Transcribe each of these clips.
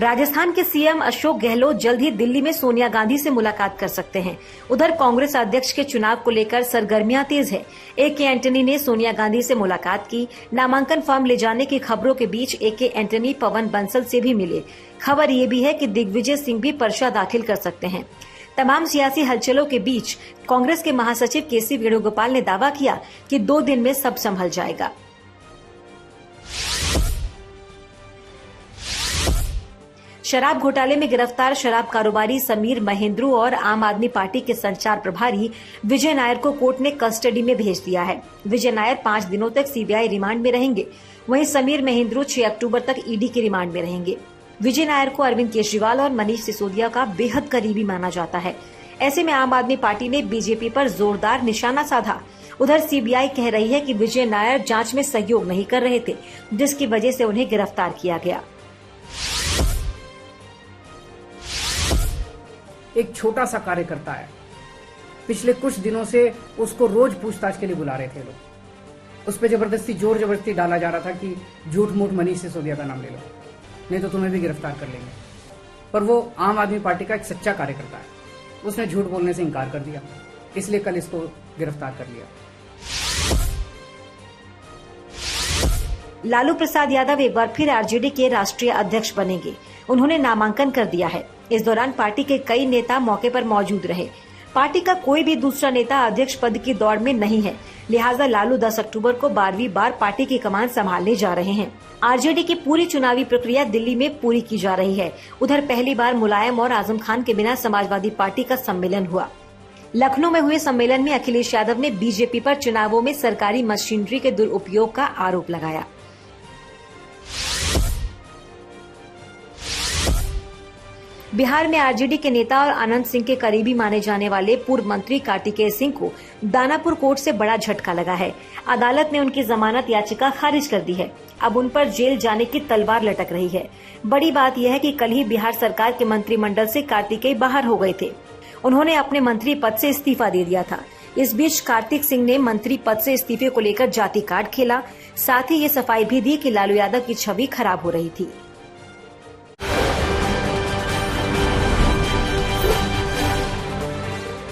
राजस्थान के सीएम अशोक गहलोत जल्द ही दिल्ली में सोनिया गांधी से मुलाकात कर सकते हैं। उधर कांग्रेस अध्यक्ष के चुनाव को लेकर सरगर्मियां तेज है। ए.के. एंटनी ने सोनिया गांधी से मुलाकात की। नामांकन फॉर्म ले जाने की खबरों के बीच ए.के. एंटनी पवन बंसल से भी मिले। खबर ये भी है कि दिग्विजय सिंह भी पर्चा दाखिल कर सकते हैं। तमाम सियासी हलचलों के बीच कांग्रेस के महासचिव के.सी. वेणुगोपाल ने दावा किया कि 2 दिन में सब संभल जाएगा। शराब घोटाले में गिरफ्तार शराब कारोबारी समीर महेंद्रू और आम आदमी पार्टी के संचार प्रभारी विजय नायर को कोर्ट ने कस्टडी में भेज दिया है। विजय नायर 5 दिनों तक सीबीआई रिमांड में रहेंगे। वहीं समीर महेंद्रू 6 अक्टूबर तक ईडी के रिमांड में रहेंगे। विजय नायर को अरविंद केजरीवाल और मनीष सिसोदिया का बेहद करीबी माना जाता है। ऐसे में आम आदमी पार्टी ने बीजेपी पर जोरदार निशाना साधा। उधर सीबीआई कह रही है कि विजय नायर जांच में सहयोग नहीं कर रहे थे, जिसकी वजह से उन्हें गिरफ्तार किया गया। एक छोटा सा कार्यकर्ता है, पिछले कुछ दिनों से उसको रोज पूछताछ के लिए बुला रहे थे लोग। उस पर जबरदस्ती जोर जबरदस्ती डाला जा रहा था कि झूठ मूठ मनीष सिसोदिया का नाम ले लो, नहीं तो तुम्हें भी गिरफ्तार कर लेंगे। पर वो आम आदमी पार्टी का एक सच्चा कार्यकर्ता है, उसने झूठ बोलने से इनकार कर दिया, इसलिए कल इसको गिरफ्तार कर लिया। लालू प्रसाद यादव एक बार फिर आरजेडी के राष्ट्रीय अध्यक्ष बनेंगे। उन्होंने नामांकन कर दिया है। इस दौरान पार्टी के कई नेता मौके पर मौजूद रहे। पार्टी का कोई भी दूसरा नेता अध्यक्ष पद की दौड़ में नहीं है, लिहाजा लालू 10 अक्टूबर को 12वीं बार पार्टी की कमान संभालने जा रहे हैं। आरजेडी की पूरी चुनावी प्रक्रिया दिल्ली में पूरी की जा रही है। उधर पहली बार मुलायम और आजम खान के बिना समाजवादी पार्टी का सम्मेलन हुआ। लखनऊ में हुए सम्मेलन में अखिलेश यादव ने बीजेपी पर चुनावों में सरकारी मशीनरी के दुरुपयोग का आरोप लगाया। बिहार में आरजेडी के नेता और अनंत सिंह के करीबी माने जाने वाले पूर्व मंत्री कार्तिकेय सिंह को दानापुर कोर्ट से बड़ा झटका लगा है। अदालत ने उनकी जमानत याचिका खारिज कर दी है। अब उन पर जेल जाने की तलवार लटक रही है। बड़ी बात यह है कि कल ही बिहार सरकार के मंत्रिमंडल से कार्तिकेय बाहर हो गए थे। उन्होंने अपने मंत्री पद से इस्तीफा दे दिया था। इस बीच कार्तिक सिंह ने मंत्री पद से इस्तीफे को लेकर जाति कार्ड खेला। साथ ही ये सफाई भी दी कि लालू यादव की छवि खराब हो रही थी।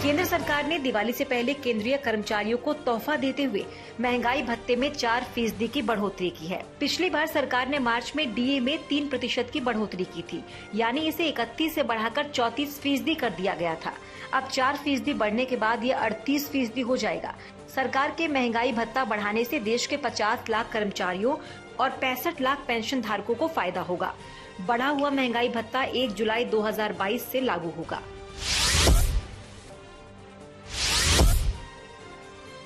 केंद्र सरकार ने दिवाली से पहले केंद्रीय कर्मचारियों को तोहफा देते हुए महंगाई भत्ते में 4% की बढ़ोतरी की है। पिछली बार सरकार ने मार्च में डीए में 3% की बढ़ोतरी की थी, यानी इसे 31 से बढ़ाकर 34% कर दिया गया था। अब 4% बढ़ने के बाद ये 38% हो जाएगा। सरकार के महंगाई भत्ता बढ़ाने से देश के 50 लाख कर्मचारियों और 65 लाख पेंशन धारकों को फायदा होगा। बढ़ा हुआ महंगाई भत्ता 1 जुलाई 2022 से लागू होगा।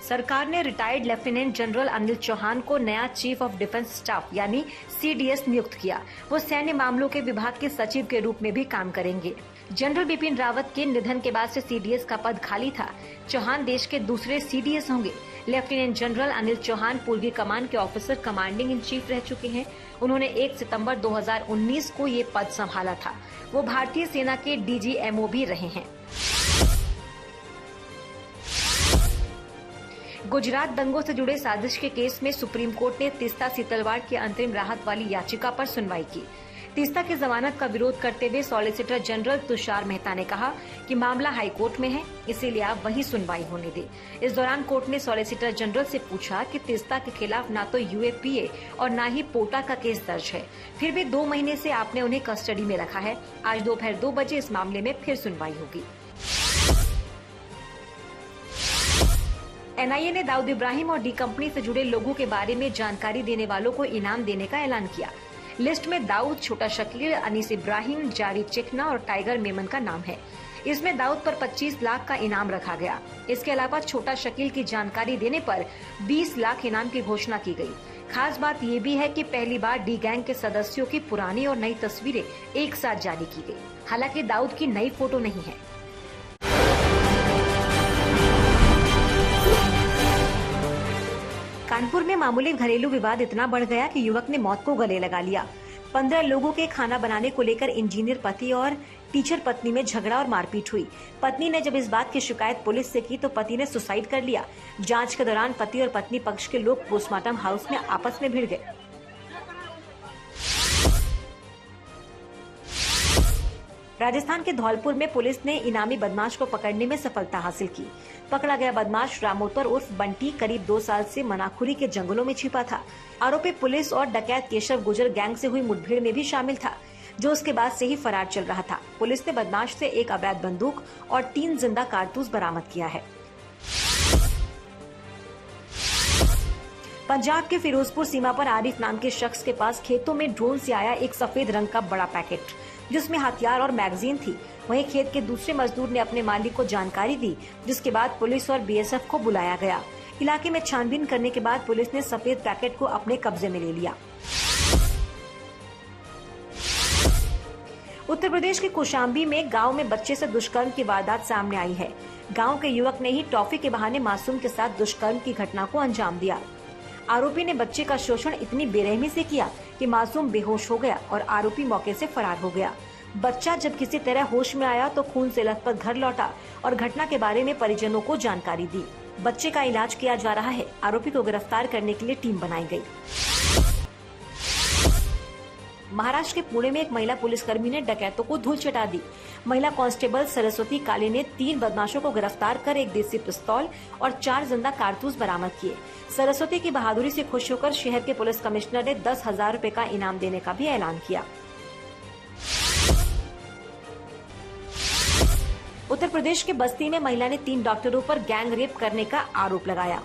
सरकार ने retired lieutenant general Anil Chauhan को नया चीफ ऑफ डिफेंस स्टाफ यानी सीडीएस नियुक्त किया। वो सैन्य मामलों के विभाग के सचिव के रूप में भी काम करेंगे। जनरल बिपिन रावत के निधन के बाद से सीडीएस का पद खाली था। चौहान देश के दूसरे सीडीएस होंगे। लेफ्टिनेंट जनरल अनिल चौहान पूर्वी कमान के ऑफिसर कमांडिंग इन चीफ रह चुके हैं। उन्होंने 1 सितंबर 2019 को ये पद संभाला था। वो भारतीय सेना के डीजीएमओ भी रहे हैं। गुजरात दंगों से जुड़े साजिश के केस में सुप्रीम कोर्ट ने तीस्ता सीतलवाड़ की अंतरिम राहत वाली याचिका पर सुनवाई की। तीस्ता की जमानत का विरोध करते हुए सॉलिसिटर जनरल तुषार मेहता ने कहा कि मामला हाईकोर्ट में है, इसीलिए आप वही सुनवाई होने दें। इस दौरान कोर्ट ने सॉलिसिटर जनरल से पूछा कि तीस्ता के खिलाफ न तो यूएपीए और न ही पोटा का केस दर्ज है, फिर भी 2 महीने से आपने उन्हें कस्टडी में रखा है। आज दोपहर 2 बजे इस मामले में फिर सुनवाई होगी। एनआईए ने दाऊद इब्राहिम और डी कंपनी से जुड़े लोगों के बारे में जानकारी देने वालों को इनाम देने का ऐलान किया। लिस्ट में दाऊद, छोटा शकील, अनीस इब्राहिम, जारी चिकना और टाइगर मेमन का नाम है। इसमें दाऊद पर 25 लाख का इनाम रखा गया। इसके अलावा छोटा शकील की जानकारी देने पर 20 लाख इनाम की घोषणा की गई। खास बात ये भी है कि पहली बार डी गैंग के सदस्यों की पुरानी और नई तस्वीरें एक साथ जारी की गई। हालांकि दाऊद की नई फोटो नहीं है। कानपुर में मामूली घरेलू विवाद इतना बढ़ गया कि युवक ने मौत को गले लगा लिया। 15 लोगों के खाना बनाने को लेकर इंजीनियर पति और टीचर पत्नी में झगड़ा और मारपीट हुई। पत्नी ने जब इस बात की शिकायत पुलिस से की तो पति ने सुसाइड कर लिया। जांच के दौरान पति और पत्नी पक्ष के लोग पोस्टमार्टम हाउस में आपस में भिड़ गए। राजस्थान के धौलपुर में पुलिस ने इनामी बदमाश को पकड़ने में सफलता हासिल की। पकड़ा गया बदमाश रामोतर उर्फ बंटी करीब 2 साल से मनाखुरी के जंगलों में छिपा था। आरोपी पुलिस और डकैत केशव गुजर गैंग से हुई मुठभेड़ में भी शामिल था, जो उसके बाद से ही फरार चल रहा था। पुलिस ने बदमाश से एक अवैध बंदूक और 3 जिंदा कारतूस बरामद किया है। पंजाब के फिरोजपुर सीमा पर आरिफ नाम के शख्स के पास खेतों में ड्रोन से आया एक सफेद रंग का बड़ा पैकेट, जिसमें हथियार और मैगजीन थी। वहीं खेत के दूसरे मजदूर ने अपने मालिक को जानकारी दी, जिसके बाद पुलिस और बीएसएफ को बुलाया गया। इलाके में छानबीन करने के बाद पुलिस ने सफेद पैकेट को अपने कब्जे में ले लिया। उत्तर प्रदेश के कौशाम्बी में गांव में बच्चे से दुष्कर्म की वारदात सामने आई है। गांव के युवक ने ही टॉफी के बहाने मासूम के साथ दुष्कर्म की घटना को अंजाम दिया। आरोपी ने बच्चे का शोषण इतनी बेरहमी से किया कि मासूम बेहोश हो गया और आरोपी मौके से फरार हो गया। बच्चा जब किसी तरह होश में आया तो खून से लथपथ घर लौटा और घटना के बारे में परिजनों को जानकारी दी। बच्चे का इलाज किया जा रहा है। आरोपी को गिरफ्तार करने के लिए टीम बनाई गई। महाराष्ट्र के पुणे में एक महिला पुलिसकर्मी ने डकैतों को धूल चटा दी। महिला कांस्टेबल सरस्वती काले ने 3 बदमाशों को गिरफ्तार कर एक देसी पिस्तौल और 4 जिंदा कारतूस बरामद किए। सरस्वती की बहादुरी से खुश होकर शहर के पुलिस कमिश्नर ने 10,000 रुपए का इनाम देने का भी ऐलान किया। उत्तर प्रदेश के बस्ती में महिला ने 3 डॉक्टरों पर गैंग रेप करने का आरोप लगाया।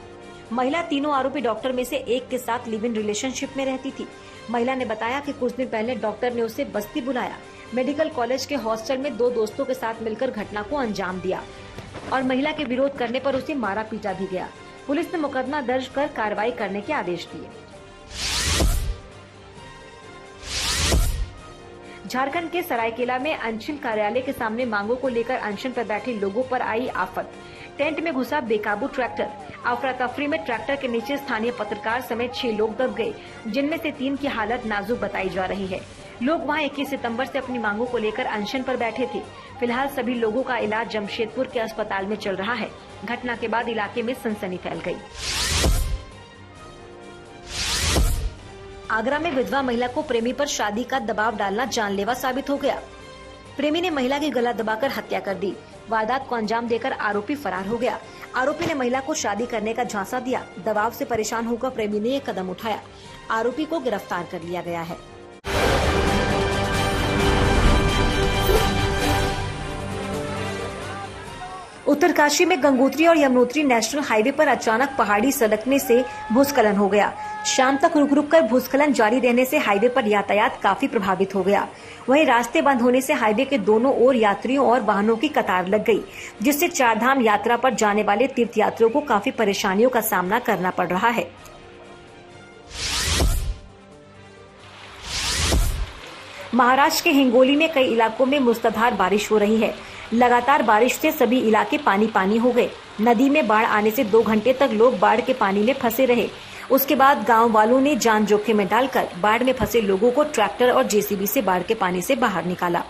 महिला तीनों आरोपी डॉक्टर में से एक के साथ लिव इन रिलेशनशिप में रहती थी। महिला ने बताया कि कुछ दिन पहले डॉक्टर ने उसे बस्ती बुलाया। मेडिकल कॉलेज के हॉस्टल में 2 दोस्तों के साथ मिलकर घटना को अंजाम दिया और महिला के विरोध करने पर उसे मारा पीटा भी गया। पुलिस ने मुकदमा दर्ज कर कार्रवाई करने के आदेश दिए। झारखंड के सरायकेला में अंचल कार्यालय के सामने मांगों को लेकर अनशन पर बैठे लोगों पर आई आफत। टेंट में घुसा बेकाबू ट्रैक्टर। अफरा तफरी में ट्रैक्टर के नीचे स्थानीय पत्रकार समेत 6 लोग दब गए, जिनमें से 3 की हालत नाजुक बताई जा रही है। लोग वहां 21 सितंबर से अपनी मांगों को लेकर अनशन पर बैठे थे। फिलहाल सभी लोगों का इलाज जमशेदपुर के अस्पताल में चल रहा है। घटना के बाद इलाके में सनसनी फैल गई। आगरा में विधवा महिला को प्रेमी पर शादी का दबाव डालना जानलेवा साबित हो गया। प्रेमी ने महिला की गला दबाकर हत्या कर दी। वारदात को अंजाम देकर आरोपी फरार हो गया। आरोपी ने महिला को शादी करने का झांसा दिया। दबाव से परेशान होकर प्रेमी ने ये कदम उठाया। आरोपी को गिरफ्तार कर लिया गया है। उत्तरकाशी में गंगोत्री और यमुनोत्री नेशनल हाईवे पर अचानक पहाड़ी सलगने से भूस्खलन हो गया। शाम तक रुक रुक कर भूस्खलन जारी रहने से हाईवे पर यातायात काफी प्रभावित हो गया। वहीं रास्ते बंद होने से हाईवे के दोनों ओर यात्रियों और वाहनों की कतार लग गई, जिससे 4 धाम यात्रा पर जाने वाले तीर्थयात्रियों को काफी परेशानियों का सामना करना पड़ रहा है। महाराष्ट्र के हिंगोली में कई इलाकों में मूसलाधार बारिश हो रही है। लगातार बारिश से सभी इलाके पानी पानी हो गए। नदी में बाढ़ आने से 2 घंटे तक लोग बाढ़ के पानी में फंसे रहे। उसके बाद गांव वालों ने जान जोखिम में डालकर बाढ़ में फंसे लोगों को ट्रैक्टर और जेसीबी से बाढ़ के पानी से बाहर निकाला।